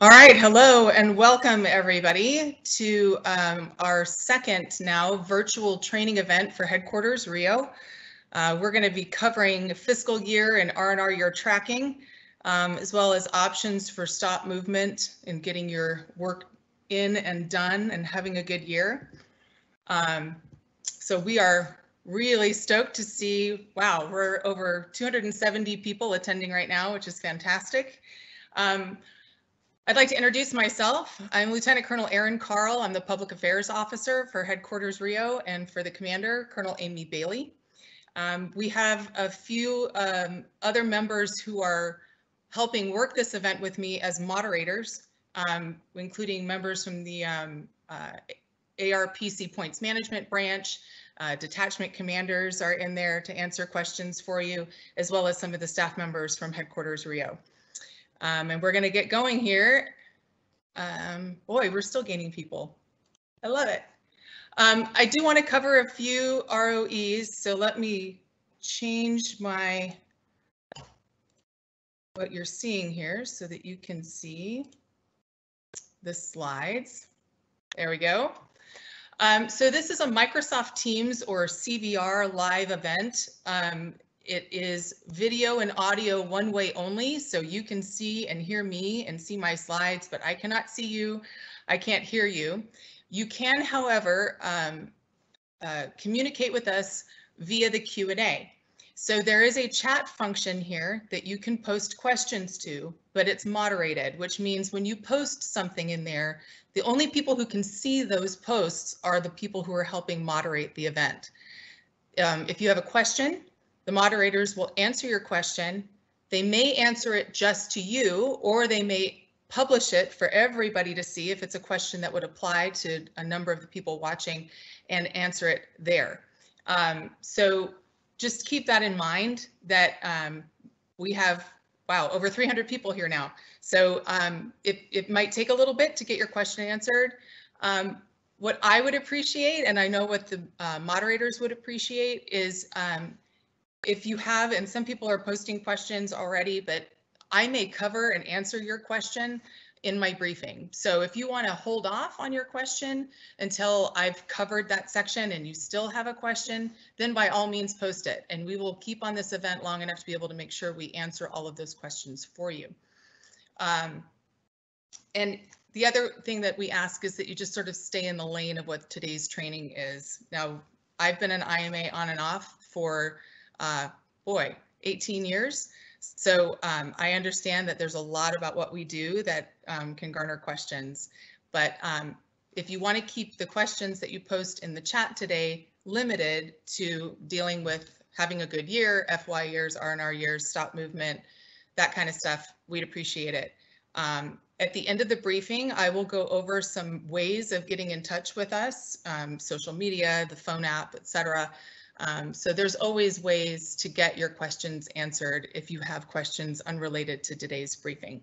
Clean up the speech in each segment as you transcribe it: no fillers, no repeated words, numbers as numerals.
All right, hello and welcome everybody to our second now virtual training event for Headquarters Rio. We're going to be covering fiscal year and R&R year tracking, as well as options for stop movement and getting your work in and done and having a good year. So we are really stoked to see, wow, we're over 270 people attending right now, which is fantastic. I'd like to introduce myself. I'm Lieutenant Colonel Erin Carl. I'm the Public Affairs Officer for Headquarters Rio, and for the Commander, Colonel Amy Bailey. We have a few other members who are helping work this event with me as moderators, including members from the ARPC Points Management Branch. Detachment commanders are in there to answer questions for you, as well as some of the staff members from Headquarters Rio. And we're going to get going here. Boy, we're still gaining people. I love it. I do want to cover a few ROEs, so let me change what you're seeing here so that you can see the slides. There we go. So this is a Microsoft Teams or CVR live event. It is video and audio one way only, so you can see and hear me and see my slides, but I cannot see you. I can't hear you. You can, however, communicate with us via the Q&A. So there is a chat function here that you can post questions to, but it's moderated, which means when you post something in there, the only people who can see those posts are the people who are helping moderate the event. If you have a question, the moderators will answer your question. They may answer it just to you, or they may publish it for everybody to see if it's a question that would apply to a number of the people watching, and answer it there. So just keep that in mind that we have, wow, over 300 people here now. So it might take a little bit to get your question answered. What I would appreciate, and I know what the moderators would appreciate, is if you have, and some people are posting questions already, but I may cover and answer your question in my briefing. So if you want to hold off on your question until I've covered that section and you still have a question, then by all means post it, and we will keep on this event long enough to be able to make sure we answer all of those questions for you. And the other thing that we ask is that you just sort of stay in the lane of what today's training is. Now, I've been an IMA on and off for 18 years. So I understand that there's a lot about what we do that can garner questions. But if you want to keep the questions that you post in the chat today limited to dealing with having a good year, FY years, R&R years, stop movement, that kind of stuff, we'd appreciate it. At the end of the briefing, I will go over some ways of getting in touch with us, social media, the phone app, etc. So there's always ways to get your questions answered if you have questions unrelated to today's briefing.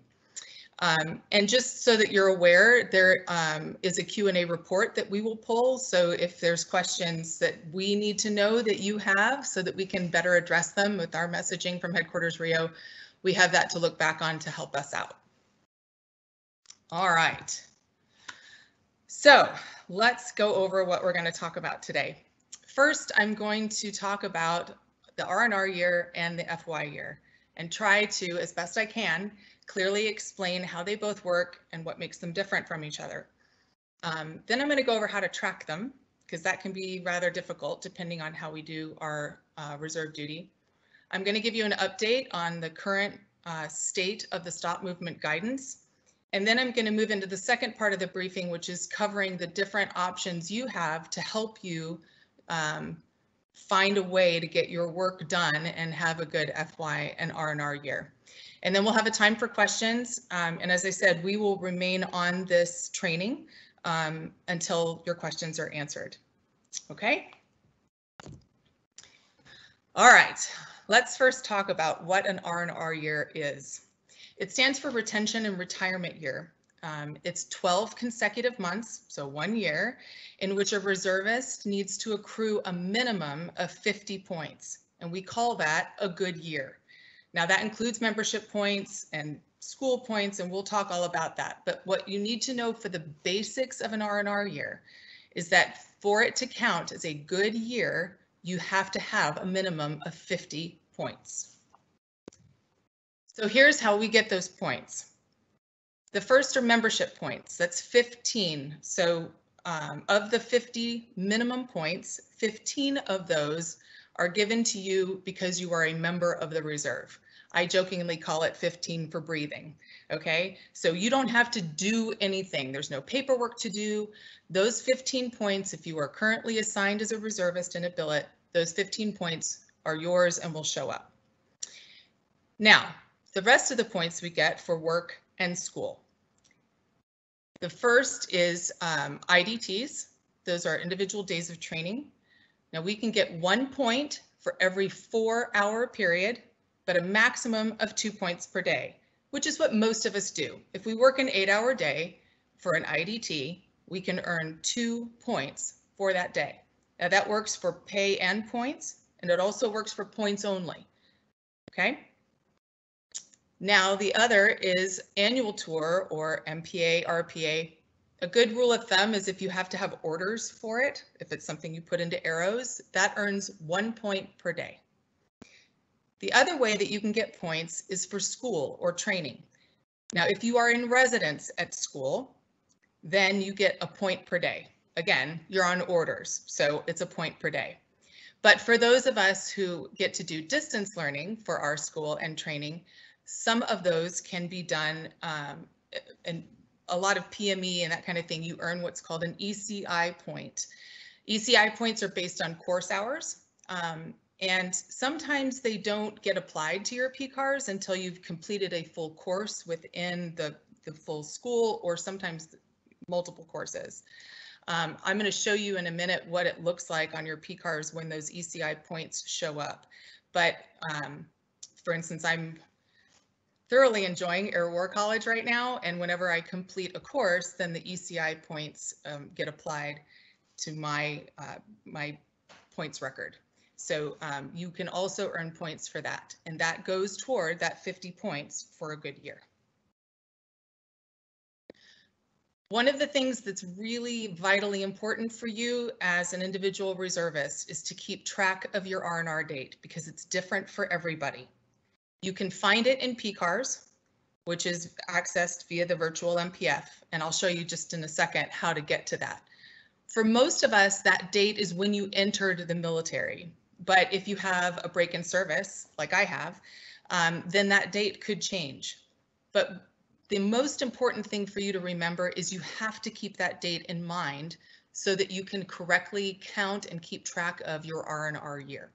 And just so that you're aware, there is a Q&A report that we will pull. So if there's questions that we need to know that you have so that we can better address them with our messaging from Headquarters Rio, we have that to look back on to help us out. All right. So let's go over what we're going to talk about today. First, I'm going to talk about the R&R year and the FY year and try to, as best I can, clearly explain how they both work and what makes them different from each other. Then I'm going to go over how to track them, because that can be rather difficult depending on how we do our reserve duty. I'm going to give you an update on the current state of the stop movement guidance. And then I'm going to move into the second part of the briefing, which is covering the different options you have to help you find a way to get your work done and have a good FY and R&R year. And then we'll have a time for questions. And as I said, we will remain on this training until your questions are answered. Okay? All right, let's first talk about what an R&R year is. It stands for Retention and Retirement Year. It's 12 consecutive months, so 1 year, in which a reservist needs to accrue a minimum of 50 points, and we call that a good year. Now that includes membership points and school points, and we'll talk all about that. But what you need to know for the basics of an R&R year is that for it to count as a good year, you have to have a minimum of 50 points. So here's how we get those points. The first are membership points. That's 15. So of the 50 minimum points, 15 of those are given to you because you are a member of the reserve. I jokingly call it 15 for breathing. Okay, so you don't have to do anything. There's no paperwork to do. Those 15 points, if you are currently assigned as a reservist in a billet, those 15 points are yours and will show up. Now, the rest of the points we get for work and school. The first is IDTs. Those are individual days of training. Now we can get 1 point for every 4-hour period, but a maximum of 2 points per day, which is what most of us do. If we work an 8-hour day for an IDT, we can earn 2 points for that day. Now that works for pay and points, and it also works for points only. Okay. Now the other is annual tour or MPA, RPA. A good rule of thumb is if you have to have orders for it, if it's something you put into arrows, that earns 1 point per day. The other way that you can get points is for school or training. Now, if you are in residence at school, then you get a point per day. Again, you're on orders, so it's a point per day. But for those of us who get to do distance learning for our school and training, some of those can be done, and a lot of PME and that kind of thing, you earn what's called an ECI point. ECI points are based on course hours, and sometimes they don't get applied to your PCARs until you've completed a full course within the full school, or sometimes multiple courses. I'm going to show you in a minute what it looks like on your PCARs when those ECI points show up. But for instance, I'm thoroughly enjoying Air War College right now, and whenever I complete a course, then the ECI points get applied to my my points record. So you can also earn points for that, and that goes toward that 50 points for a good year. One of the things that's really vitally important for you as an individual reservist is to keep track of your R&R date, because it's different for everybody. You can find it in PCARs, which is accessed via the virtual MPF, and I'll show you just in a second how to get to that. For most of us, that date is when you entered the military, but if you have a break in service, like I have, then that date could change. But the most important thing for you to remember is you have to keep that date in mind so that you can correctly count and keep track of your R&R year.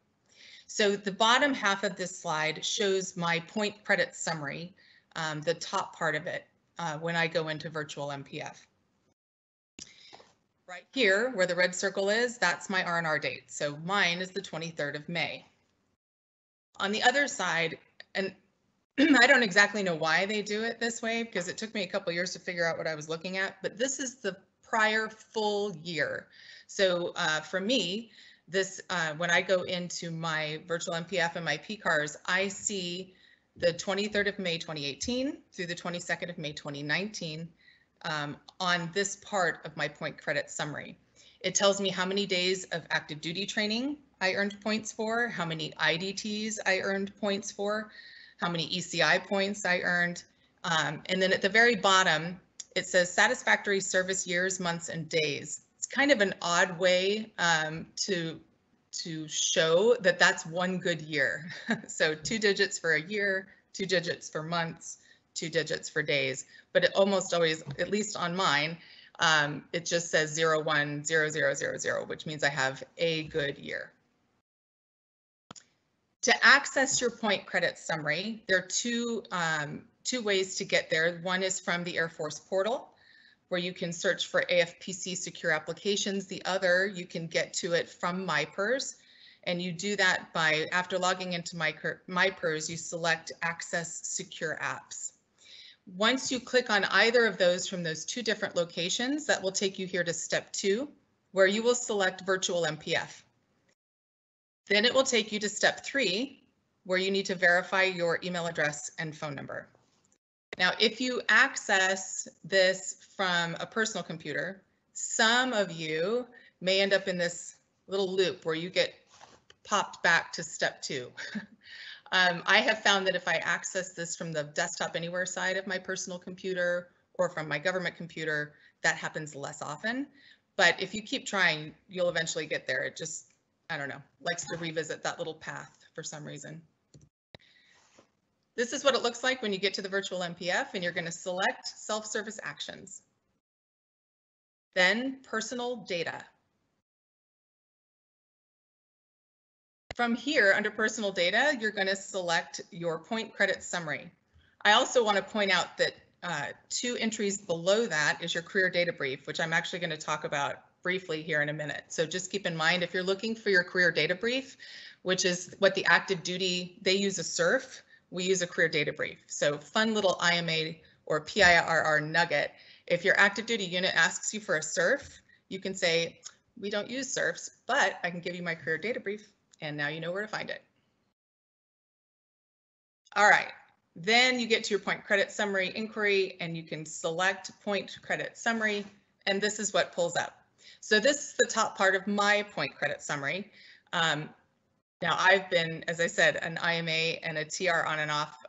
So the bottom half of this slide shows my point credit summary, the top part of it, when I go into virtual MPF. Right here, where the red circle is, that's my R&R date. So mine is the 23rd of May. On the other side, and I don't exactly know why they do it this way, because it took me a couple years to figure out what I was looking at, but this is the prior full year. So for me, this when I go into my virtual MPF and my PCARs, I see the 23rd of May 2018 through the 22nd of May 2019 on this part of my point credit summary. It tells me how many days of active duty training I earned points for, how many IDTs I earned points for, how many ECI points I earned, and then at the very bottom, it says satisfactory service years, months, and days. It's kind of an odd way to show that that's one good year. So 2 digits for a year, 2 digits for months, 2 digits for days, but it almost always, at least on mine, it just says 010000, which means I have a good year. To access your point credit summary, there are two ways to get there. One is from the Air Force portal, where you can search for AFPC secure applications. The other, you can get to it from MyPERS, and you do that by, after logging into MyPERS, you select Access Secure Apps. Once you click on either of those from those 2 different locations, that will take you here to step 2, where you will select Virtual MPF. Then it will take you to step 3, where you need to verify your email address and phone number. Now, if you access this from a personal computer, some of you may end up in this little loop where you get popped back to step 2. I have found that if I access this from the desktop anywhere side of my personal computer or from my government computer, that happens less often. But if you keep trying, you'll eventually get there. It just, I don't know, likes to revisit that little path for some reason. This is what it looks like when you get to the virtual MPF and you're going to select self-service actions. Then personal data. From here, under personal data, you're going to select your point credit summary. I also want to point out that 2 entries below that is your career data brief, which I'm actually going to talk about briefly here in a minute. So just keep in mind, if you're looking for your career data brief, which is what the active duty, they use a CERF, we use a career data brief. So fun little IMA or PIRR nugget. If your active duty unit asks you for a CERF, you can say, we don't use CERFs, but I can give you my career data brief. And now you know where to find it. All right, then you get to your point credit summary inquiry and you can select point credit summary, and this is what pulls up. So this is the top part of my point credit summary. Now I've been, as I said, an IMA and a TR on and off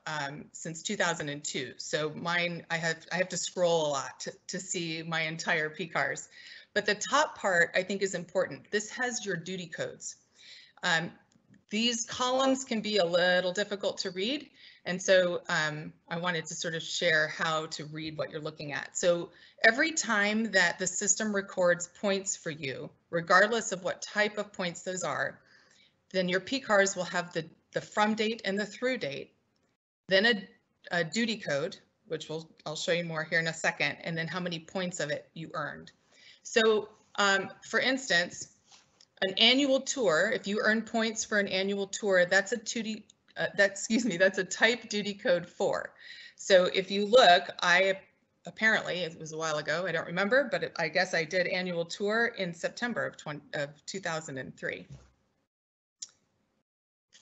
since 2002. So mine, I have to scroll a lot to see my entire PCARs. But the top part I think is important. This has your duty codes. These columns can be a little difficult to read, and so I wanted to sort of share how to read what you're looking at. So every time that the system records points for you, regardless of what type of points those are, then your PCARs will have the from date and the through date, then a duty code, which I'll show you more here in a second, and then how many points of it you earned. So for instance, an annual tour, if you earn points for an annual tour, that's a that's a type duty code 4. So if you look, apparently, it was a while ago, I don't remember, but I guess I did annual tour in September of 2003.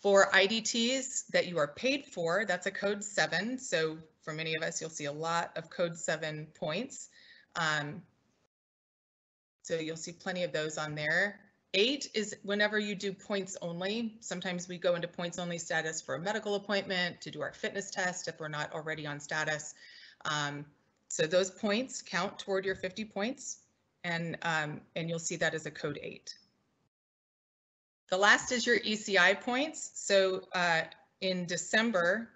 For IDTs that you are paid for, that's a code 7. So for many of us, you'll see a lot of code 7 points. So you'll see plenty of those on there. 8 is whenever you do points only. Sometimes we go into points only status for a medical appointment, to do our fitness test if we're not already on status. So those points count toward your 50 points, and you'll see that as a code 8. The last is your ECI points. So in December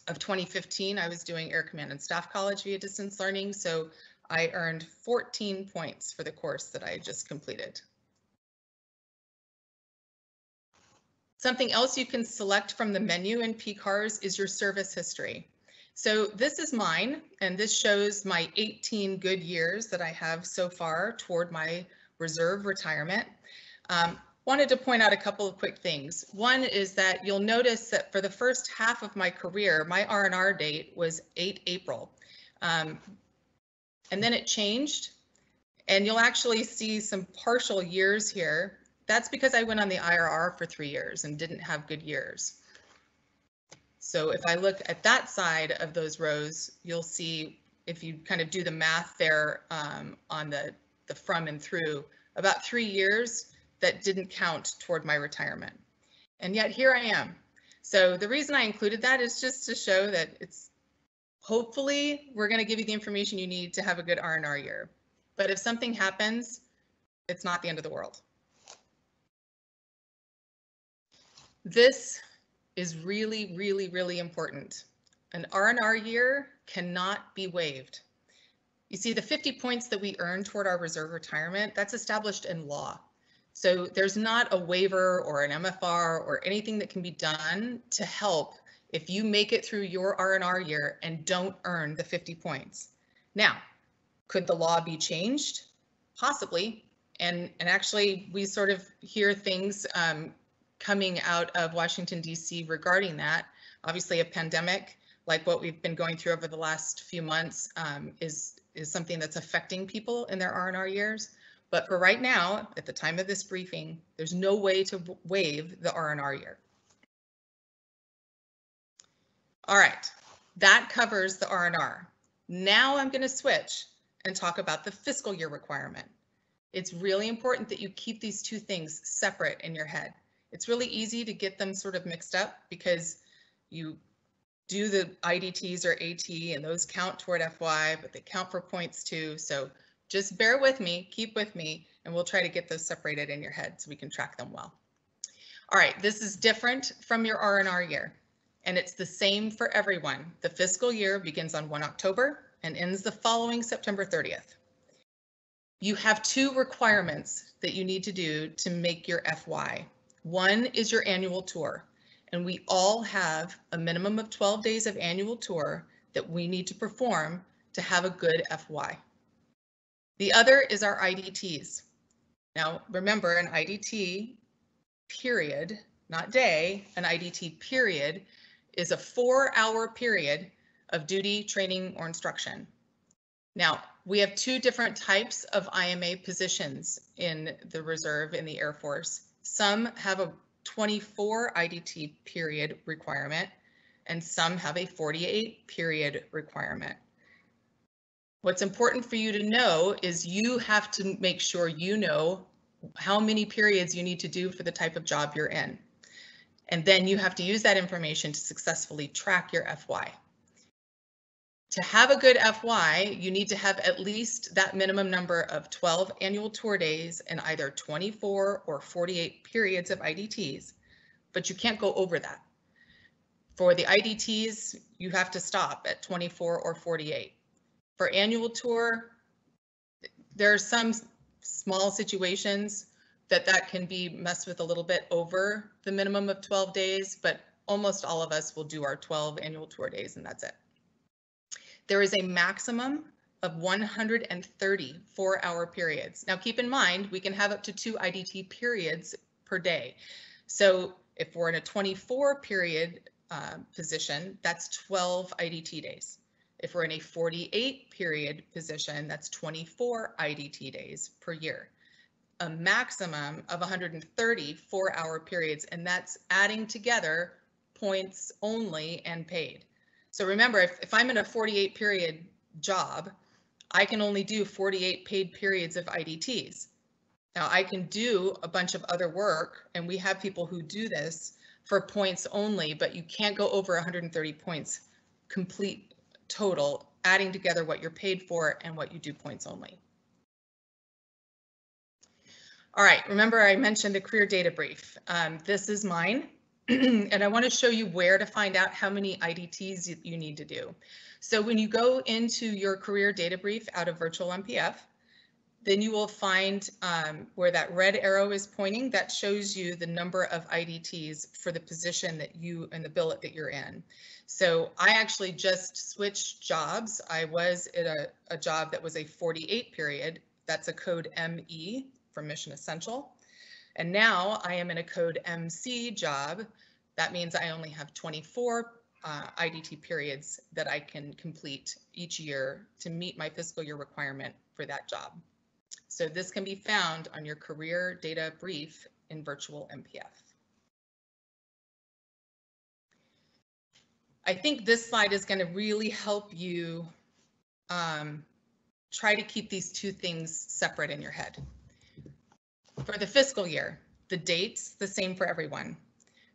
of 2015, I was doing Air Command and Staff College via distance learning. So I earned 14 points for the course that I just completed. Something else you can select from the menu in PCARs is your service history. So this is mine, and this shows my 18 good years that I have so far toward my reserve retirement. Wanted to point out a couple of quick things. One is that you'll notice that for the first half of my career, my R&R date was 8 April. And then it changed, and you'll actually see some partial years here. That's because I went on the IRR for 3 years and didn't have good years. So if I look at that side of those rows, you'll see, if you kind of do the math there on the from and through, about 3 years that didn't count toward my retirement. And yet here I am. So the reason I included that is just to show that it's, hopefully we're going to give you the information you need to have a good R&R year. But if something happens, it's not the end of the world. This is really, really, really important. An R&R year cannot be waived. You see, the 50 points that we earn toward our reserve retirement, that's established in law. So there's not a waiver or an MFR or anything that can be done to help if you make it through your R&R year and don't earn the 50 points. Now, could the law be changed? Possibly. And actually, we sort of hear things coming out of Washington, D.C. regarding that. Obviously, a pandemic like what we've been going through over the last few months is something that's affecting people in their R&R years. But for right now, at the time of this briefing, there's no way to waive the R&R year. All right, That covers the R&R. Now I'm going to switch and talk about the fiscal year requirement. It's really important that you keep these two things separate in your head. It's really easy to get them sort of mixed up because you do the IDTs or AT and those count toward FY, but they count for points too. So just bear with me, keep with me, and we'll try to get those separated in your head so we can track them well. All right, this is different from your R&R year, and it's the same for everyone. The fiscal year begins on 1 October and ends the following September 30th. You have two requirements that you need to do to make your FY. One is your annual tour, and we all have a minimum of 12 days of annual tour that we need to perform to have a good FY. The other is our IDTs. Now, remember, an IDT period, not day, an IDT period is a 4-hour period of duty, training, or instruction. Now, we have two different types of IMA positions in the Reserve in the Air Force. Some have a 24 IDT period requirement, and some have a 48 period requirement. What's important for you to know is you have to make sure you know how many periods you need to do for the type of job you're in. And then you have to use that information to successfully track your FY. To have a good FY, you need to have at least that minimum number of 12 annual tour days and either 24 or 48 periods of IDTs, but you can't go over that. For the IDTs, you have to stop at 24 or 48. For annual tour, there are some small situations that can be messed with a little bit over the minimum of 12 days, but almost all of us will do our 12 annual tour days and that's it. There is a maximum of 130 4-hour periods. Now keep in mind, we can have up to 2 IDT periods per day. So if we're in a 24 period position, that's 12 IDT days. If we're in a 48 period position, that's 24 IDT days per year. A maximum of 130 4-hour periods, and that's adding together points only and paid. So remember, if I'm in a 48 period job, I can only do 48 paid periods of IDTs. Now I can do a bunch of other work, and we have people who do this for points only, but you can't go over 130 points complete total, adding together what you're paid for and what you do points only. All right, remember I mentioned a career data brief. This is mine. And I want to show you where to find out how many IDTs you need to do. So when you go into your career data brief out of Virtual MPF, then you will find where that red arrow is pointing. That shows you the number of IDTs for the position that you and the billet that you're in. So I actually just switched jobs. I was at a job that was a 48 period. That's a code ME for Mission Essential. And now I am in a code MC job. That means I only have 24 IDT periods that I can complete each year to meet my fiscal year requirement for that job. So this can be found on your career data brief in Virtual MPF. I think this slide is going to really help you try to keep these two things separate in your head. For the fiscal year, the date's the same for everyone.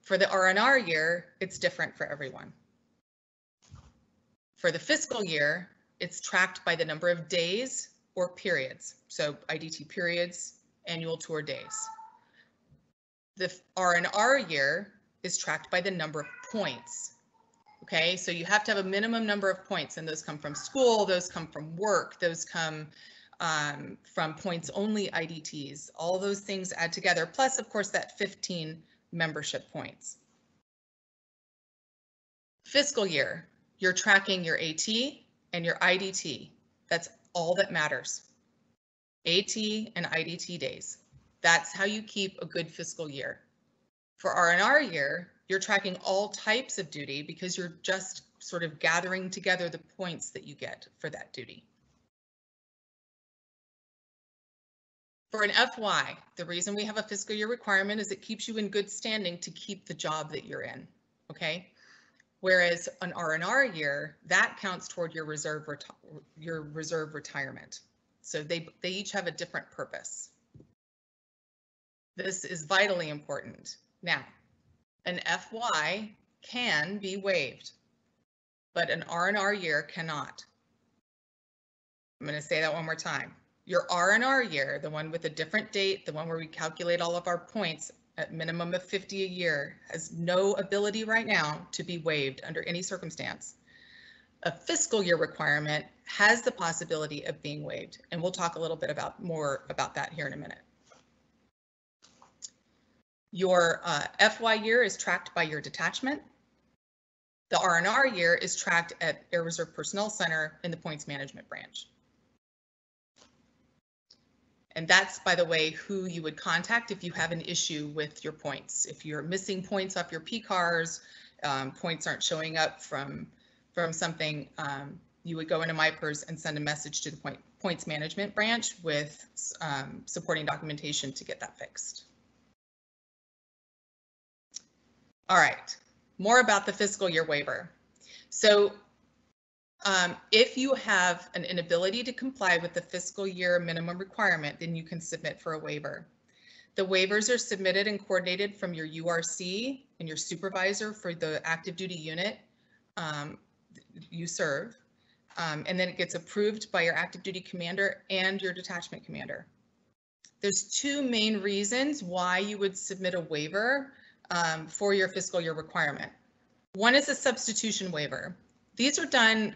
For the R&R year, it's different for everyone. For the fiscal year, it's tracked by the number of days or periods. So IDT periods, annual tour days. The R&R year is tracked by the number of points. Okay, so you have to have a minimum number of points, and those come from school, those come from work, those come from points only IDTs. All those things add together, plus of course that 15 membership points. Fiscal year, you're tracking your AT and your IDT. That's all that matters. AT and IDT days. That's how you keep a good fiscal year. For R&R year, you're tracking all types of duty because you're just sort of gathering together the points that you get for that duty. For an FY, the reason we have a fiscal year requirement is it keeps you in good standing to keep the job that you're in, okay? Whereas an R&R year, that counts toward your reserve retirement. So they each have a different purpose. This is vitally important. Now, an FY can be waived, but an R&R year cannot. I'm going to say that one more time. Your R&R year, the one with a different date, the one where we calculate all of our points at minimum of 50 a year, has no ability right now to be waived under any circumstance. A fiscal year requirement has the possibility of being waived, and we'll talk a little bit more about that here in a minute. Your FY year is tracked by your detachment. The R&R year is tracked at Air Reserve Personnel Center in the Points Management Branch. And that's, by the way, who you would contact if you have an issue with your points. If you're missing points off your PCARs, points aren't showing up from something, you would go into MyPERS and send a message to the Points Management Branch with supporting documentation to get that fixed. All right, more about the fiscal year waiver. So if you have an inability to comply with the fiscal year minimum requirement, then you can submit for a waiver. The waivers are submitted and coordinated from your URC and your supervisor for the active duty unit you serve. And then it gets approved by your active duty commander and your detachment commander. There's two main reasons why you would submit a waiver for your fiscal year requirement. One is a substitution waiver. These are done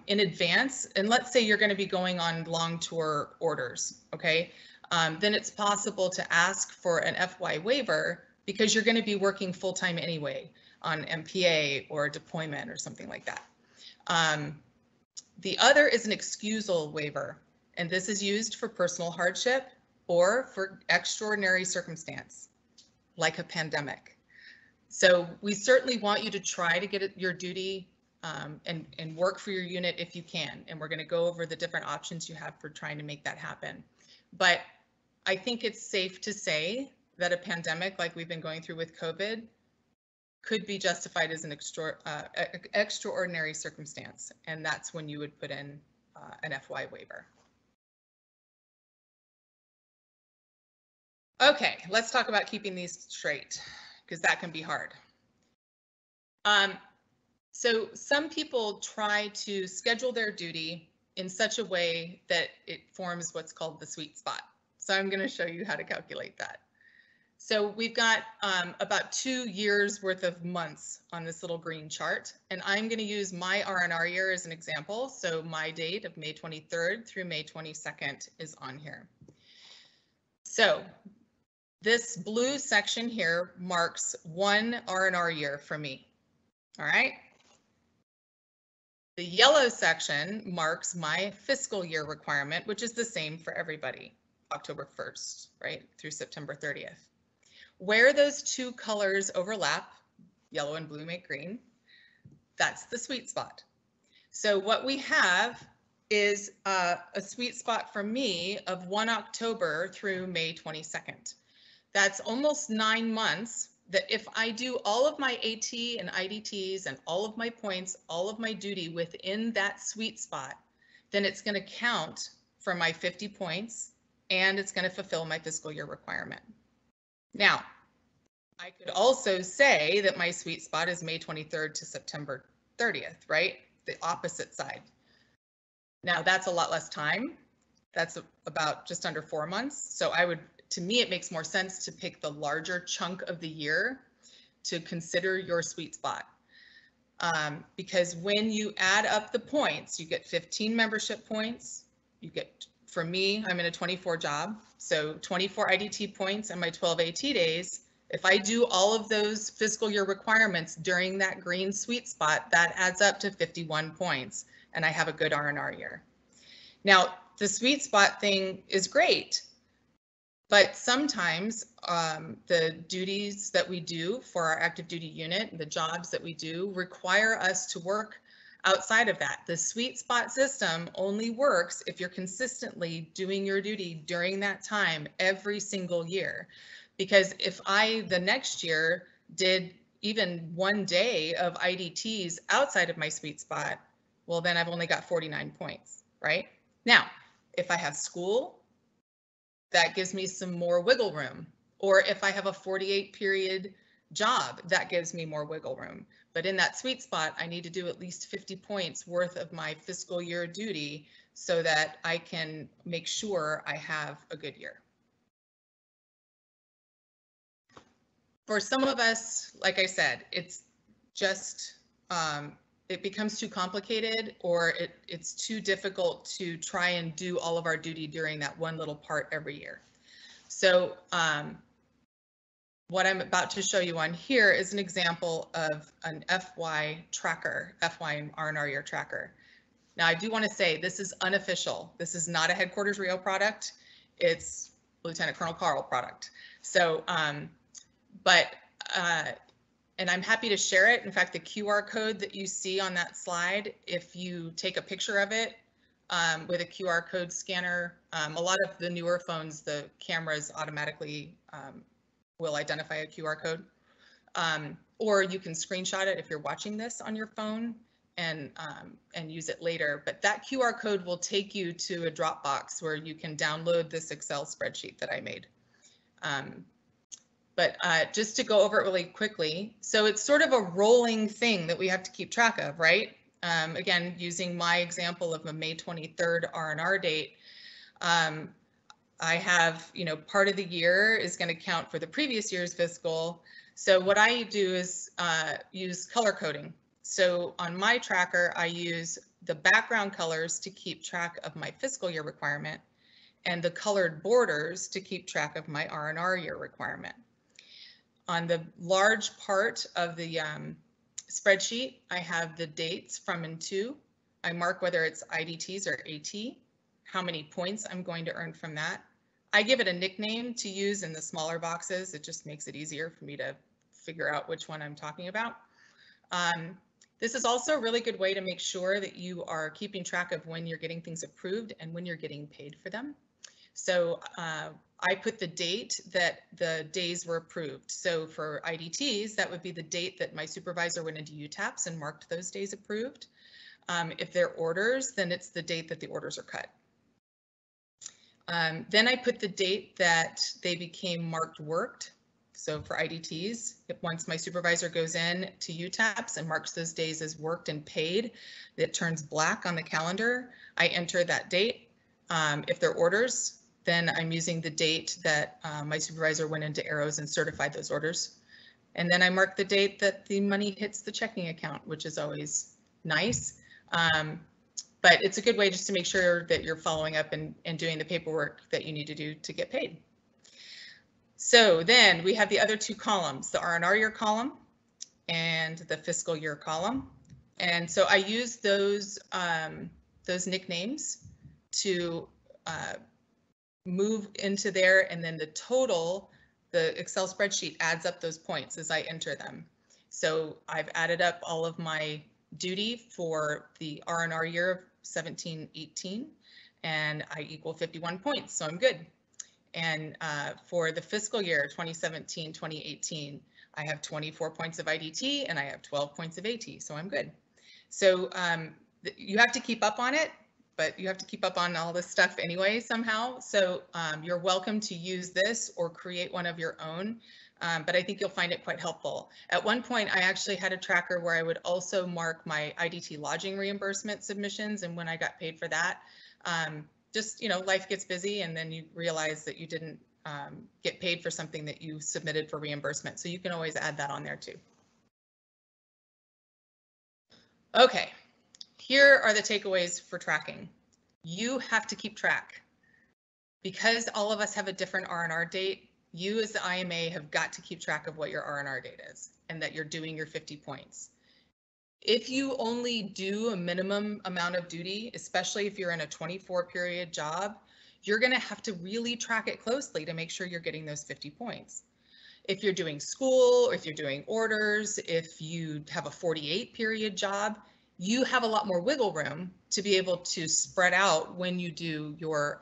in advance, and let's say you're going to be going on long tour orders, okay? Then it's possible to ask for an FY waiver because you're going to be working full-time anyway on MPA or deployment or something like that. The other is an excusal waiver, and this is used for personal hardship or for extraordinary circumstance, like a pandemic. So we certainly want you to try to get your duty and work for your unit if you can. And we're going to go over the different options you have for trying to make that happen. But I think it's safe to say that a pandemic like we've been going through with COVID could be justified as an extraordinary circumstance. And that's when you would put in an FY waiver. Okay, let's talk about keeping these straight, because that can be hard. So some people try to schedule their duty in such a way that it forms what's called the sweet spot. So I'm going to show you how to calculate that. So we've got about 2 years worth of months on this little green chart, and I'm going to use my R&R year as an example. So my date of May 23rd through May 22nd is on here. So this blue section here marks one R&R year for me. All right. The yellow section marks my fiscal year requirement, which is the same for everybody, October 1st, right, through September 30th. Where those two colors overlap, yellow and blue make green, that's the sweet spot. So what we have is a sweet spot for me of 1 October through May 22nd. That's almost 9 months that if I do all of my AT and IDTs and all of my points, all of my duty within that sweet spot, then it's going to count for my 50 points and it's going to fulfill my fiscal year requirement. Now, I could also say that my sweet spot is May 23rd to September 30th, right? The opposite side. Now that's a lot less time. That's about just under 4 months. So to me, it makes more sense to pick the larger chunk of the year to consider your sweet spot. Because when you add up the points, you get 15 membership points. You get, for me, I'm in a 24 job, so 24 IDT points and my 12 AT days. If I do all of those fiscal year requirements during that green sweet spot, that adds up to 51 points, and I have a good R&R year. Now, the sweet spot thing is great, but sometimes the duties that we do for our active duty unit, the jobs that we do, require us to work outside of that. The sweet spot system only works if you're consistently doing your duty during that time every single year. Because if I, the next year, did even one day of IDTs outside of my sweet spot, well, then I've only got 49 points, right? Now, if I have school, that gives me some more wiggle room. Or if I have a 48 period job, that gives me more wiggle room. But in that sweet spot, I need to do at least 50 points worth of my fiscal year duty so that I can make sure I have a good year. For some of us, like I said, it's just, it becomes too complicated, or it's too difficult to try and do all of our duty during that one little part every year. So what I'm about to show you on here is an example of an FY tracker, FY and R&R year tracker. Now, I do want to say this is unofficial. This is not a headquarters Rio product. It's Lieutenant Colonel Carl product. So, and I'm happy to share it. In fact, the QR code that you see on that slide, if you take a picture of it with a QR code scanner, a lot of the newer phones, the cameras automatically will identify a QR code. Or you can screenshot it if you're watching this on your phone and use it later. But that QR code will take you to a Dropbox where you can download this Excel spreadsheet that I made. But just to go over it really quickly, so it's sort of a rolling thing that we have to keep track of, right? Again, using my example of a May 23rd R&R date, I have, you know, part of the year is going to count for the previous year's fiscal. So what I do is use color coding. So on my tracker, I use the background colors to keep track of my fiscal year requirement and the colored borders to keep track of my R&R year requirement. On the large part of the spreadsheet, I have the dates from and to. I mark whether it's IDTs or AT, how many points I'm going to earn from that. I give it a nickname to use in the smaller boxes. It just makes it easier for me to figure out which one I'm talking about. This is also a really good way to make sure that you are keeping track of when you're getting things approved and when you're getting paid for them. So I put the date that the days were approved. So for IDTs, that would be the date that my supervisor went into UTAPs and marked those days approved. If they're orders, then it's the date that the orders are cut. Then I put the date that they became marked worked. So for IDTs, once my supervisor goes in to UTAPs and marks those days as worked and paid, it turns black on the calendar. I enter that date. If they're orders, then I'm using the date that my supervisor went into Arrows and certified those orders. And then I mark the date that the money hits the checking account, which is always nice. But it's a good way just to make sure that you're following up and doing the paperwork that you need to do to get paid. So then we have the other two columns, the R&R year column and the fiscal year column. And so I use those nicknames to move into there, and then the total, the Excel spreadsheet adds up those points as I enter them. So I've added up all of my duty for the R&R year of 17-18, and I equal 51 points, so I'm good. And for the fiscal year 2017-2018, I have 24 points of IDT and I have 12 points of AT, so I'm good. So you have to keep up on it, but you have to keep up on all this stuff anyway somehow. So you're welcome to use this or create one of your own, but I think you'll find it quite helpful. At one point, I actually had a tracker where I would also mark my IDT lodging reimbursement submissions and when I got paid for that. Just, you know, life gets busy and then you realize that you didn't get paid for something that you submitted for reimbursement. So you can always add that on there too. Okay. Here are the takeaways for tracking. You have to keep track. Because all of us have a different R&R date, you as the IMA have got to keep track of what your R&R date is and that you're doing your 50 points. If you only do a minimum amount of duty, especially if you're in a 24 period job, you're going to have to really track it closely to make sure you're getting those 50 points. If you're doing school, or if you're doing orders, if you have a 48 period job, you have a lot more wiggle room to be able to spread out when you do your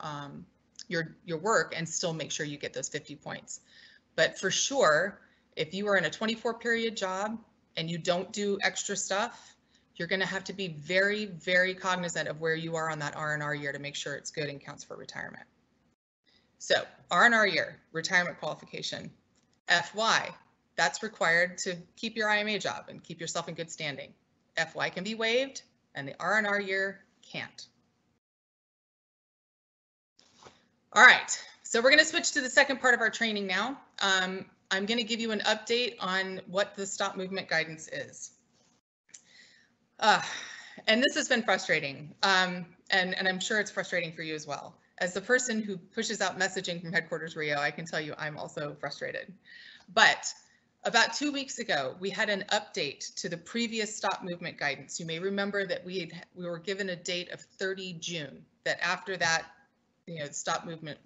work and still make sure you get those 50 points. But for sure, If you are in a 24-period job and you don't do extra stuff, you're going to have to be very, very cognizant of where you are on that R&R year to make sure it's good and counts for retirement. So R&R year, retirement qualification. FY, that's required to keep your IMA job and keep yourself in good standing. FY can be waived and the R&R year can't. All right, so we're going to switch to the second part of our training now. I'm going to give you an update on what the stop movement guidance is. And this has been frustrating, and I'm sure it's frustrating for you as well. As the person who pushes out messaging from headquarters Rio, I can tell you I'm also frustrated. But about 2 weeks ago, we had an update to the previous stop movement guidance. You may remember that we were given a date of 30 June, that after that, the stop movement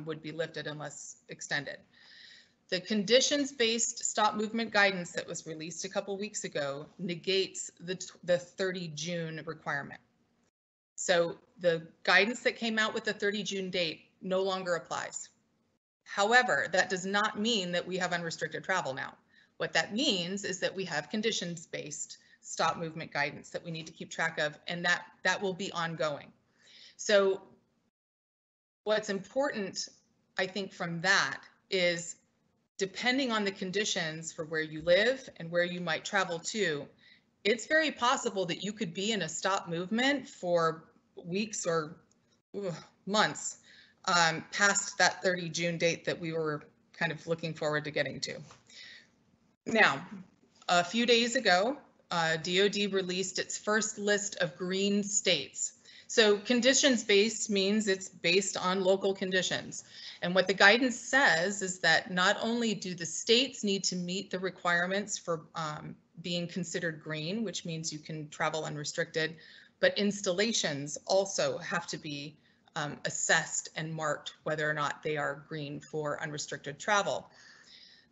would be lifted unless extended. The conditions-based stop movement guidance that was released a couple weeks ago negates the 30 June requirement. So the guidance that came out with the 30 June date no longer applies. However, that does not mean that we have unrestricted travel now. What that means is that we have conditions-based stop movement guidance that we need to keep track of, and that will be ongoing. So what's important, I think, from that is, depending on the conditions for where you live and where you might travel to, it's very possible that you could be in a stop movement for weeks or months past that 30 June date that we were kind of looking forward to getting to. Now, a few days ago, DoD released its first list of green states. So conditions-based means it's based on local conditions. And what the guidance says is that not only do the states need to meet the requirements for being considered green, which means you can travel unrestricted, but installations also have to be assessed and marked whether or not they are green for unrestricted travel.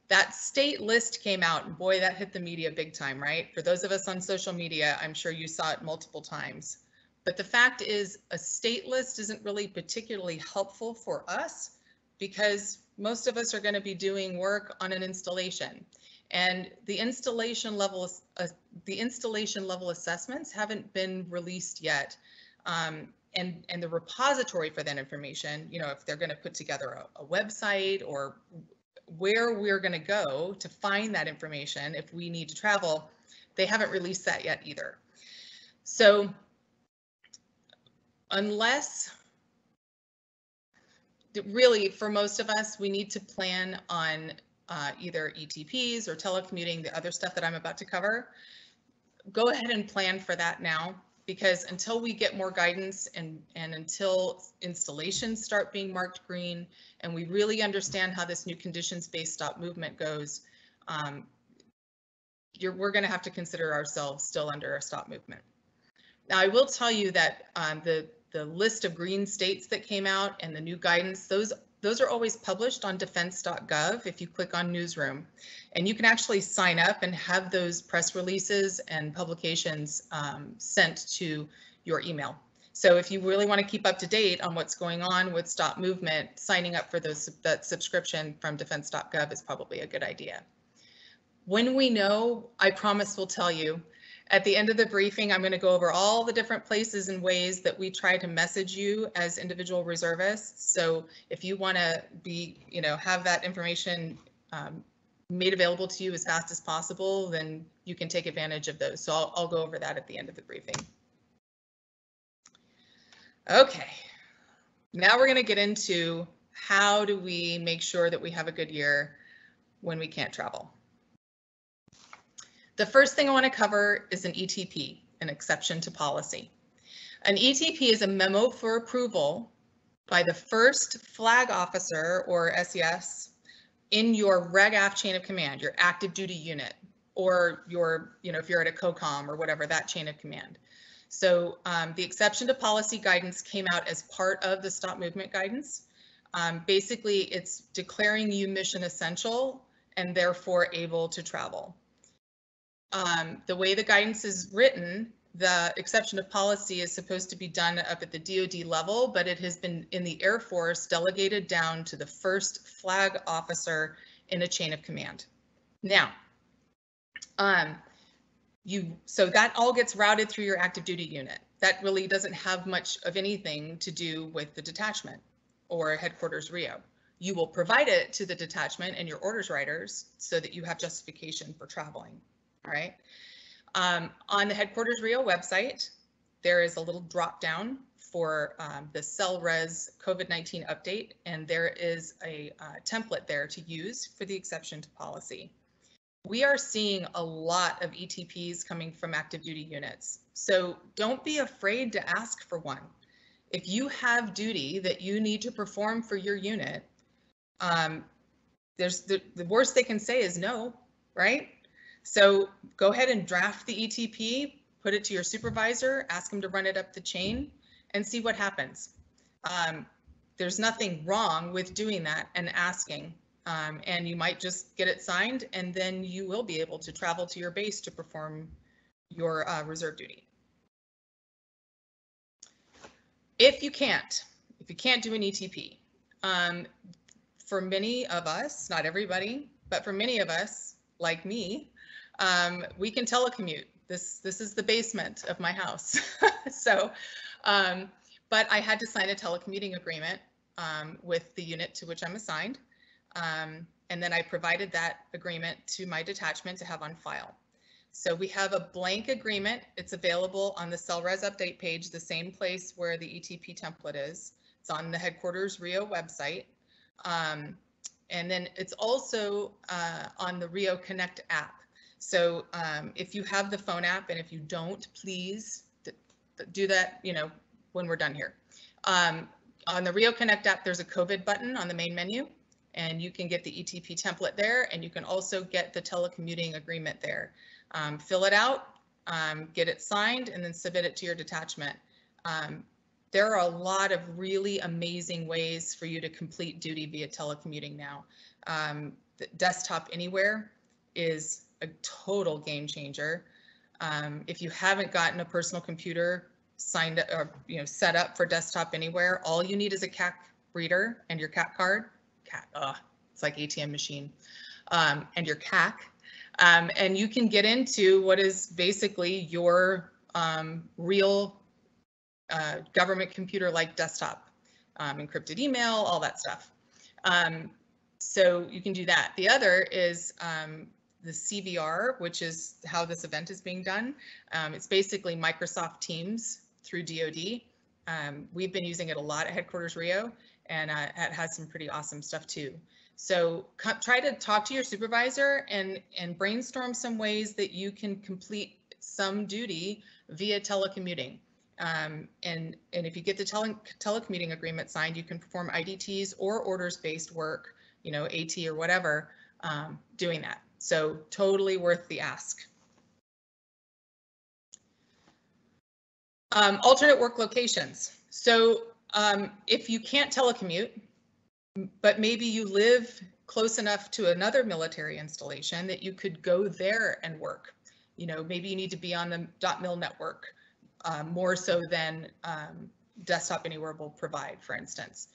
That state list came out, and boy, that hit the media big time, right? For those of us on social media, I'm sure you saw it multiple times. But the fact is, a state list isn't really particularly helpful for us because most of us are going to be doing work on an installation, and the installation level assessments haven't been released yet. And the repository for that information, if they're going to put together a website or where we're going to go to find that information if we need to travel, they haven't released that yet either. So unless, really for most of us, we need to plan on either ETPs or telecommuting, the other stuff that I'm about to cover. Go ahead and plan for that now, because until we get more guidance and until installations start being marked green and we really understand how this new conditions-based stop movement goes, we're going to have to consider ourselves still under a stop movement. Now, I will tell you that the list of green states that came out and the new guidance, those are always published on defense.gov if you click on newsroom, and you can actually sign up and have those press releases and publications sent to your email. So if you really want to keep up to date on what's going on with stop movement, signing up for that subscription from defense.gov is probably a good idea. When we know, I promise we'll tell you. At the end of the briefing, I'm going to go over all the different places and ways that we try to message you as individual reservists. So if you want to be, have that information made available to you as fast as possible, then you can take advantage of those. So I'll go over that at the end of the briefing. Okay, now we're going to get into how do we make sure that we have a good year when we can't travel. The first thing I want to cover is an ETP, an exception to policy. An ETP is a memo for approval by the first flag officer or SES in your RegAF chain of command, your active duty unit, or your, if you're at a COCOM or whatever, that chain of command. So the exception to policy guidance came out as part of the stop movement guidance. Basically, it's declaring you mission essential and therefore able to travel. The way the guidance is written, the exception of policy is supposed to be done up at the DoD level, but it has been in the Air Force delegated down to the first flag officer in a chain of command. Now, so that all gets routed through your active duty unit. That really doesn't have much of anything to do with the detachment or headquarters RIO. You will provide it to the detachment and your orders writers so that you have justification for traveling. All right. On the headquarters RIO website, there is a little drop down for the CellRes COVID-19 update, and there is a template there to use for the exception to policy. We are seeing a lot of ETPs coming from active duty units, so don't be afraid to ask for one. If you have duty that you need to perform for your unit, there's the worst they can say is no, right? So go ahead and draft the ETP, put it to your supervisor, ask them to run it up the chain, and see what happens. There's nothing wrong with doing that and asking. And you might just get it signed, and then you will be able to travel to your base to perform your reserve duty. If you can't do an ETP, for many of us, not everybody, but for many of us, like me, we can telecommute. This is the basement of my house. So, but I had to sign a telecommuting agreement with the unit to which I'm assigned. And then I provided that agreement to my detachment to have on file. So we have a blank agreement. It's available on the CellRes update page, the same place where the ETP template is. It's on the headquarters RIO website. And then it's also on the RIO Connect app. So if you have the phone app, and if you don't, please do that, when we're done here. On the RIO Connect app, there's a COVID button on the main menu, and you can get the ETP template there, and you can also get the telecommuting agreement there. Fill it out, get it signed, and then submit it to your detachment. There are a lot of really amazing ways for you to complete duty via telecommuting now. The Desktop Anywhere is a total game changer. If you haven't gotten a personal computer signed up or set up for Desktop Anywhere, all you need is a CAC reader and your CAC card. It's like ATM machine, and your CAC, and you can get into what is basically your real government computer like desktop, encrypted email, all that stuff. So you can do that. The other is the CVR, which is how this event is being done. It's basically Microsoft Teams through DoD. We've been using it a lot at headquarters RIO, and it has some pretty awesome stuff too. So try to talk to your supervisor and brainstorm some ways that you can complete some duty via telecommuting. And if you get the telecommuting agreement signed, you can perform IDTs or orders-based work, AT or whatever, doing that. So totally worth the ask. Alternate work locations. So if you can't telecommute, but maybe you live close enough to another military installation that you could go there and work. Maybe you need to be on the .mil network more so than Desktop Anywhere will provide, for instance.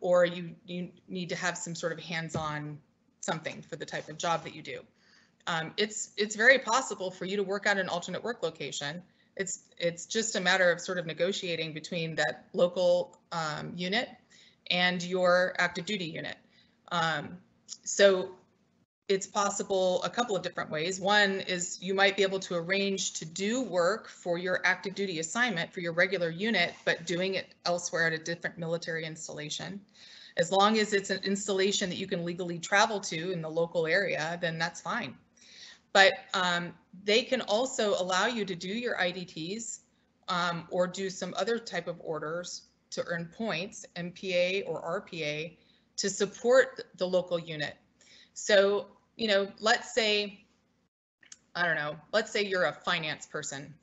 Or you need to have some sort of hands-on something for the type of job that you do. It's very possible for you to work out an alternate work location. It's just a matter of sort of negotiating between that local unit and your active duty unit. So it's possible a couple of different ways. One is you might be able to arrange to do work for your active duty assignment for your regular unit, but doing it elsewhere at a different military installation. As long as it's an installation that you can legally travel to in the local area, then that's fine. But they can also allow you to do your IDTs or do some other type of orders to earn points, MPA or RPA, to support the local unit. So, let's say, let's say you're a finance person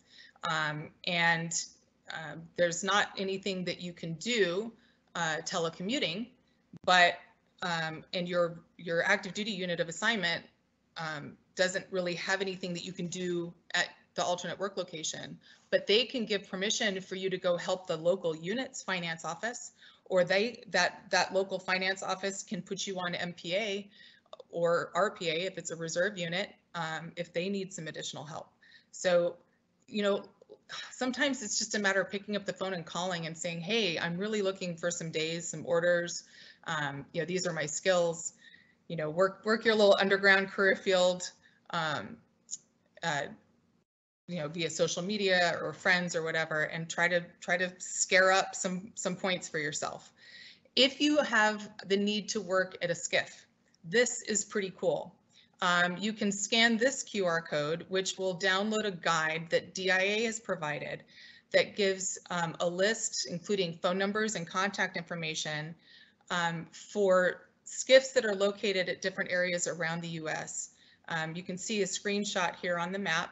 and there's not anything that you can do telecommuting, but and your active duty unit of assignment doesn't really have anything that you can do at the alternate work location, but they can give permission for you to go help the local unit's finance office, or that local finance office can put you on MPA or RPA, if it's a reserve unit, if they need some additional help. So, you know, sometimes it's just a matter of picking up the phone and calling and saying, hey, I'm really looking for some days, some orders. You know, these are my skills. You know, work your little underground career field, you know, via social media or friends or whatever, and try to scare up some points for yourself. If you have the need to work at a SCIF, this is pretty cool. You can scan this QR code, which will download a guide that DIA has provided that gives a list, including phone numbers and contact information for SCIFs that are located at different areas around the US. You can see a screenshot here on the map.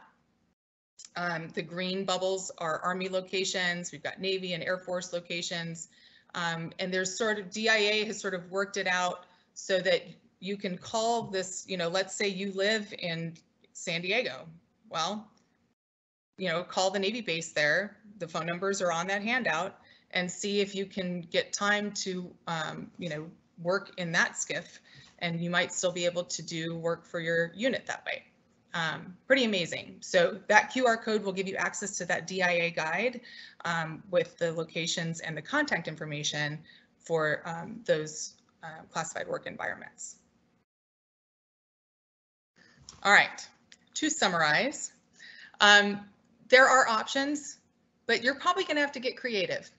The green bubbles are Army locations. We've got Navy and Air Force locations. And there's sort of, DIA has sort of worked it out so that you can call this, you know, let's say you live in San Diego. Well, you know, call the Navy base there. The phone numbers are on that handout, and see if you can get time to, you know, work in that SCIF, and you might still be able to do work for your unit that way. Pretty amazing. So that QR code will give you access to that DIA guide with the locations and the contact information for those classified work environments. All right, to summarize, there are options, but you're probably going to have to get creative.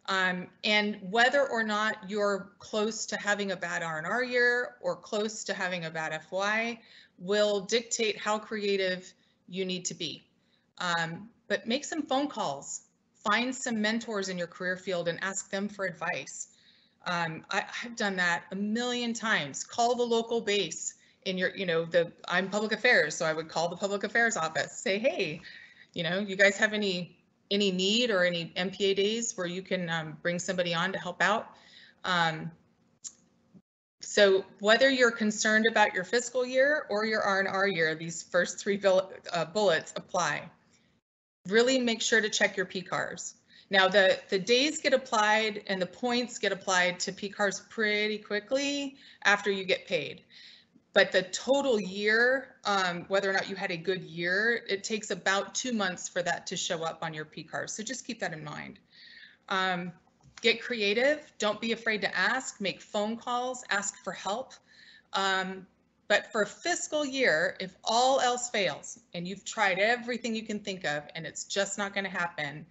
And whether or not you're close to having a bad R&R year or close to having a bad FY will dictate how creative you need to be. But make some phone calls, find some mentors in your career field and ask them for advice. I've done that a million times. Call the local base in your, you know, I'm public affairs, so I would call the public affairs office, say, hey, you know, you guys have any need or any MPA days where you can bring somebody on to help out. So whether you're concerned about your fiscal year or your R&R year, these first three bullets apply. Really make sure to check your PCARs. Now the days get applied and the points get applied to PCARs pretty quickly after you get paid. But the total year, whether or not you had a good year, it takes about 2 months for that to show up on your PCARs. So just keep that in mind. Get creative. Don't be afraid to ask. Make phone calls. Ask for help. But for fiscal year, if all else fails and you've tried everything you can think of and it's just not going to happen,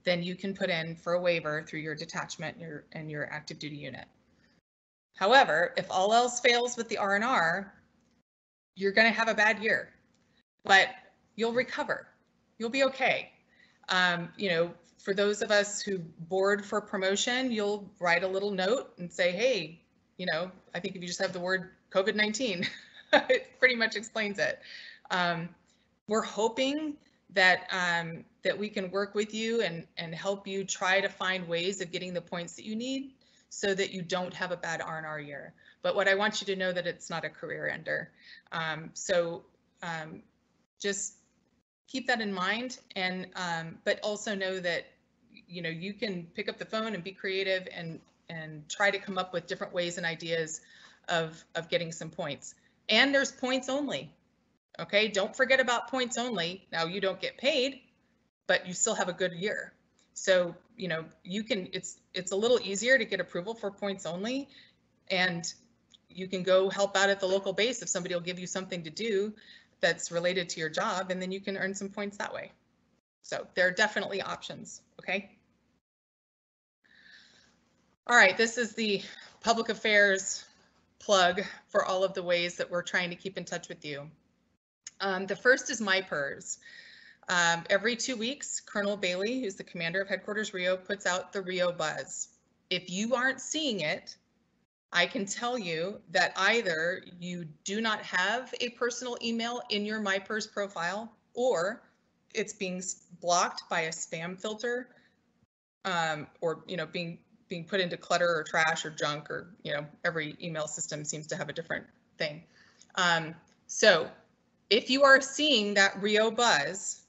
then you can put in for a waiver through your detachment and your active duty unit. However, if all else fails with the R&R, you're going to have a bad year, but you'll recover. You'll be okay. You know, for those of us who board for promotion, you'll write a little note and say, hey, you know, I think if you just have the word COVID-19, it pretty much explains it. We're hoping that that we can work with you and help you try to find ways of getting the points that you need so that you don't have a bad R&R year. But what I want you to know that it's not a career ender. Just keep that in mind, and but also know that, you know, you can pick up the phone and be creative and try to come up with different ways and ideas of getting some points. And there's points only. Okay, don't forget about points only. Now you don't get paid, but you still have a good year. So, you know, you can, it's a little easier to get approval for points only, and you can go help out at the local base if somebody will give you something to do that's related to your job, and then you can earn some points that way. So there are definitely options, okay? All right, this is the public affairs plug for all of the ways that we're trying to keep in touch with you. The first is MyPERS. Every 2 weeks, Colonel Bailey, who's the commander of Headquarters Rio, puts out the Rio Buzz. If you aren't seeing it, I can tell you that either you do not have a personal email in your MyPERS profile, or it's being blocked by a spam filter, or, you know, being put into clutter or trash or junk, or, you know, every email system seems to have a different thing. So if you are seeing that Rio Buzz,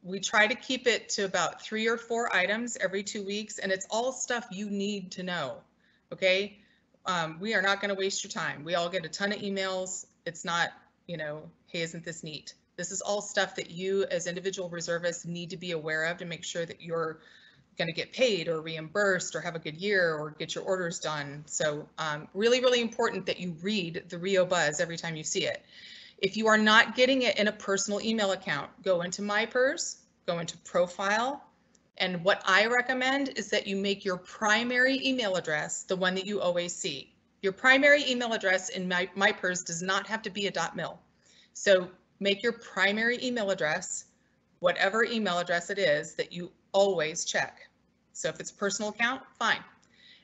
we try to keep it to about 3 or 4 items every 2 weeks, and it's all stuff you need to know. Okay, we are not going to waste your time. We all get a ton of emails. It's not, hey, isn't this neat? This is all stuff that you as individual reservists need to be aware of to make sure that you're going to get paid or reimbursed or have a good year or get your orders done. So really, really important that you read the Rio Buzz every time you see it. If you are not getting it in a personal email account, go into MyPERS, go into Profile, and what I recommend is that you make your primary email address the one that you always see. Your primary email address in MyPERS does not have to be a .mil. So make your primary email address whatever email address it is that you always check. So if it's a personal account, fine.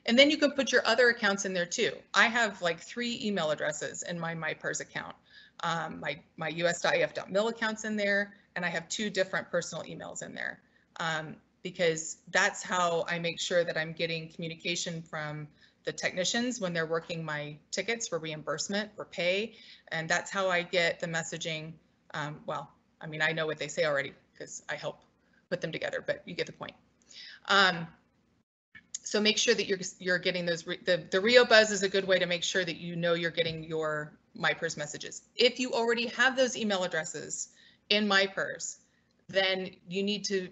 And then you can put your other accounts in there too. I have like 3 email addresses in my MyPERS account. My us.af.mil account's in there, and I have 2 different personal emails in there. Because that's how I make sure that I'm getting communication from the technicians when they're working my tickets for reimbursement or pay. And that's how I get the messaging. Well, I mean, I know what they say already because I help put them together, but you get the point. So make sure that you're getting those. The Rio Buzz is a good way to make sure that you're getting your MyPERS messages. If you already have those email addresses in MyPERS, then you need to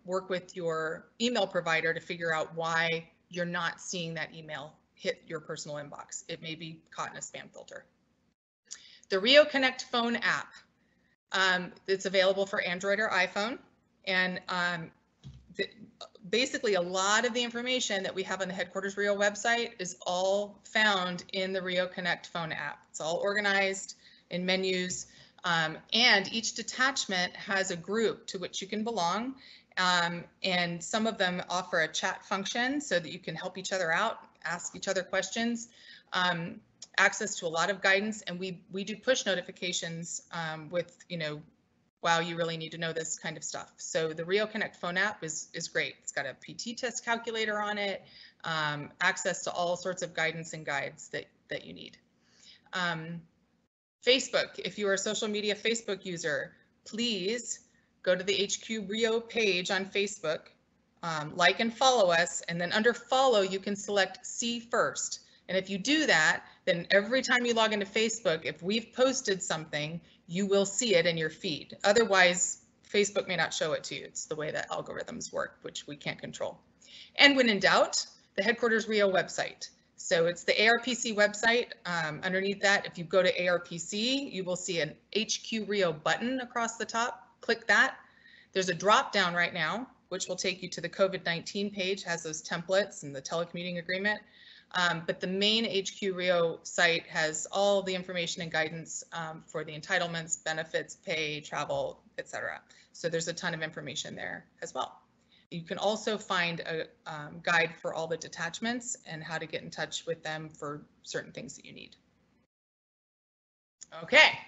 work with your email provider to figure out why you're not seeing that email hit your personal inbox. It may be caught in a spam filter. The Rio Connect phone app, it's available for Android or iPhone. And basically a lot of the information that we have on the Headquarters Rio website is all found in the Rio Connect phone app. It's all organized in menus. And each detachment has a group to which you can belong. And some of them offer a chat function so that you can help each other out, ask each other questions, access to a lot of guidance. And we do push notifications with, wow, you really need to know this kind of stuff. So the Rio Connect phone app is great. It's got a PT test calculator on it, access to all sorts of guidance and guides that you need. Facebook, if you are a social media Facebook user, please go to the HQ Rio page on Facebook, like and follow us, and then under follow, you can select see first. And if you do that, then every time you log into Facebook, if we've posted something, you will see it in your feed. Otherwise, Facebook may not show it to you. It's the way that algorithms work, which we can't control. And when in doubt, the Headquarters Rio website. So it's the ARPC website. Underneath that, if you go to ARPC, you will see an HQ Rio button across the top. Click that. There's a drop down right now, which will take you to the COVID-19 page, has those templates and the telecommuting agreement. But the main HQ Rio site has all the information and guidance for the entitlements, benefits, pay, travel, etc. So there's a ton of information there as well. You can also find a guide for all the detachments and how to get in touch with them for certain things that you need. Okay,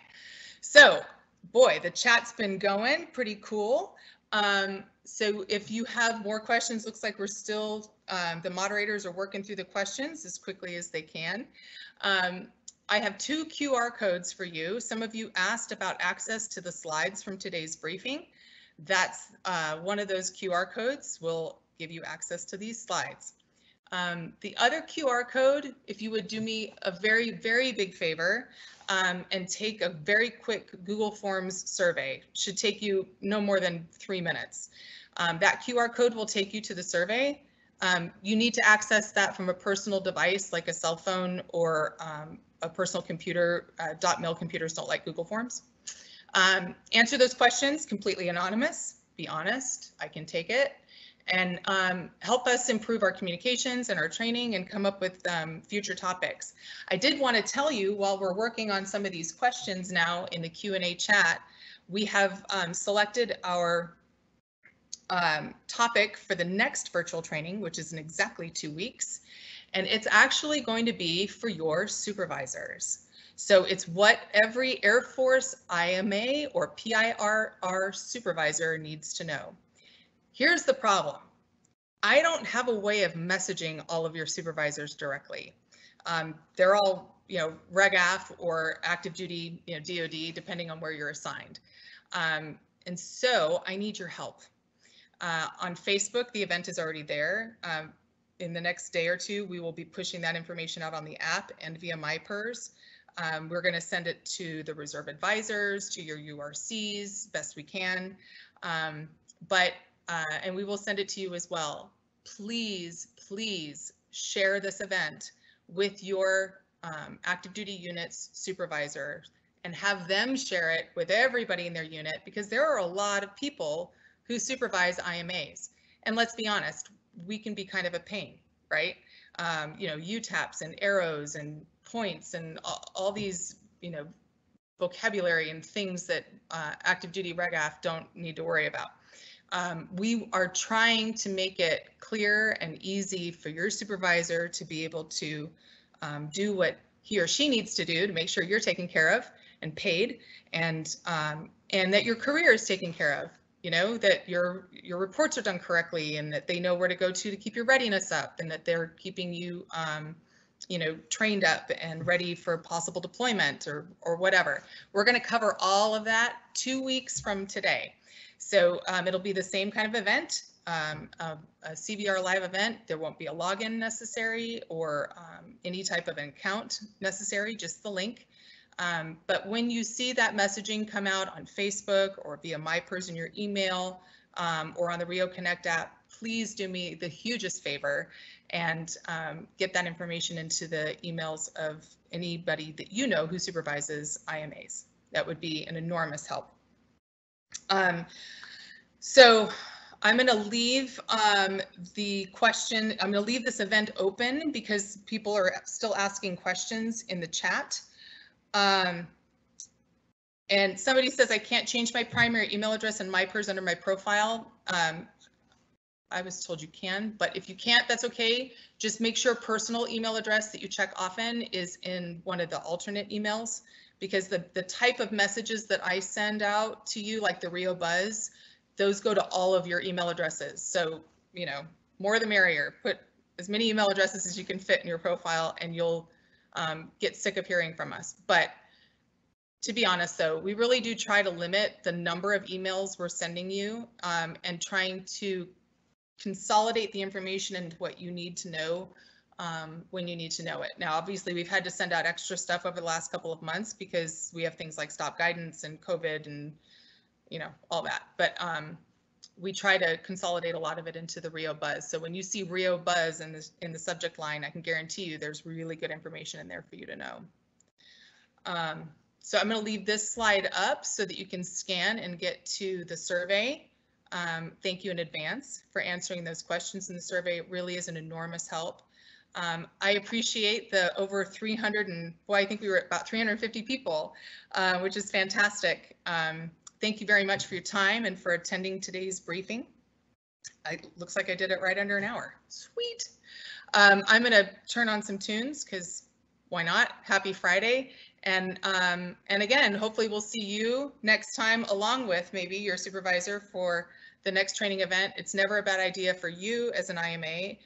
so boy, the chat's been going pretty cool. So if you have more questions, looks like we're still, the moderators are working through the questions as quickly as they can. I have 2 QR codes for you. Some of you asked about access to the slides from today's briefing. That's one of those QR codes will give you access to these slides. The other QR code, if you would do me a very, very big favor and take a very quick Google Forms survey, should take you no more than 3 minutes. That QR code will take you to the survey. You need to access that from a personal device like a cell phone or a personal computer. .mil computers don't like Google Forms. Answer those questions completely anonymous. Be honest, I can take it. And help us improve our communications and our training and come up with future topics. I did want to tell you, while we're working on some of these questions now in the Q&A chat, we have selected our topic for the next virtual training, which is in exactly 2 weeks. And it's actually going to be for your supervisors. So it's what every Air Force IMA or PIRR supervisor needs to know. Here's the problem. I don't have a way of messaging all of your supervisors directly. They're all, Reg AF or active duty, DOD, depending on where you're assigned. And so I need your help. On Facebook, the event is already there. in the next day or two, we will be pushing that information out on the app and via MyPERS. We're going to send it to the reserve advisors, to your URCs, best we can. And we will send it to you as well. Please, please share this event with your active duty unit's supervisor and have them share it with everybody in their unit, because there are a lot of people who supervise IMAs. And let's be honest, we can be kind of a pain, right? You know, UTAPs and arrows and points and all these, you know, vocabulary and things that active duty RegAF don't need to worry about. We are trying to make it clear and easy for your supervisor to be able to do what he or she needs to do to make sure you're taken care of and paid, and that your career is taken care of. You know, that your reports are done correctly, and that they know where to go to keep your readiness up, and that they're keeping you, you know, trained up and ready for possible deployment or whatever. We're going to cover all of that 2 weeks from today. So it'll be the same kind of event, a CVR live event. There won't be a login necessary or any type of an account necessary, just the link. But when you see that messaging come out on Facebook or via MyPERS in your email or on the Rio Connect app, please do me the hugest favor and get that information into the emails of anybody that you know who supervises IMAs. That would be an enormous help. So I'm going to leave the question, I'm going to leave this event open because people are still asking questions in the chat. And somebody says, I can't change my primary email address and MyPERS under my profile. I was told you can, but if you can't, that's okay. Just make sure personal email address that you check often is in one of the alternate emails, because the type of messages that I send out to you, like the Rio Buzz, those go to all of your email addresses. So, you know, more the merrier. Put as many email addresses as you can fit in your profile, and you'll get sick of hearing from us. But to be honest, though, we really do try to limit the number of emails we're sending you and trying to consolidate the information into what you need to know when you need to know it. Now, obviously, we've had to send out extra stuff over the last couple of months because we have things like stop guidance and COVID and, you know, all that. But we try to consolidate a lot of it into the Rio Buzz. So when you see Rio Buzz in the subject line, I can guarantee you there's really good information in there for you to know. So I'm going to leave this slide up so that you can scan and get to the survey. Thank you in advance for answering those questions in the survey. It really is an enormous help. I appreciate the over 300 and, boy, I think we were at about 350 people, which is fantastic. Thank you very much for your time and for attending today's briefing. It looks like I did it right under an hour. Sweet. I'm going to turn on some tunes because why not? Happy Friday. And again, hopefully we'll see you next time along with maybe your supervisor for the next training event. It's never a bad idea for you as an IMA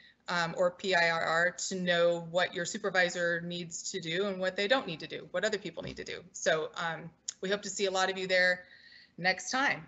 or PIRR to know what your supervisor needs to do and what they don't need to do, what other people need to do. So we hope to see a lot of you there next time.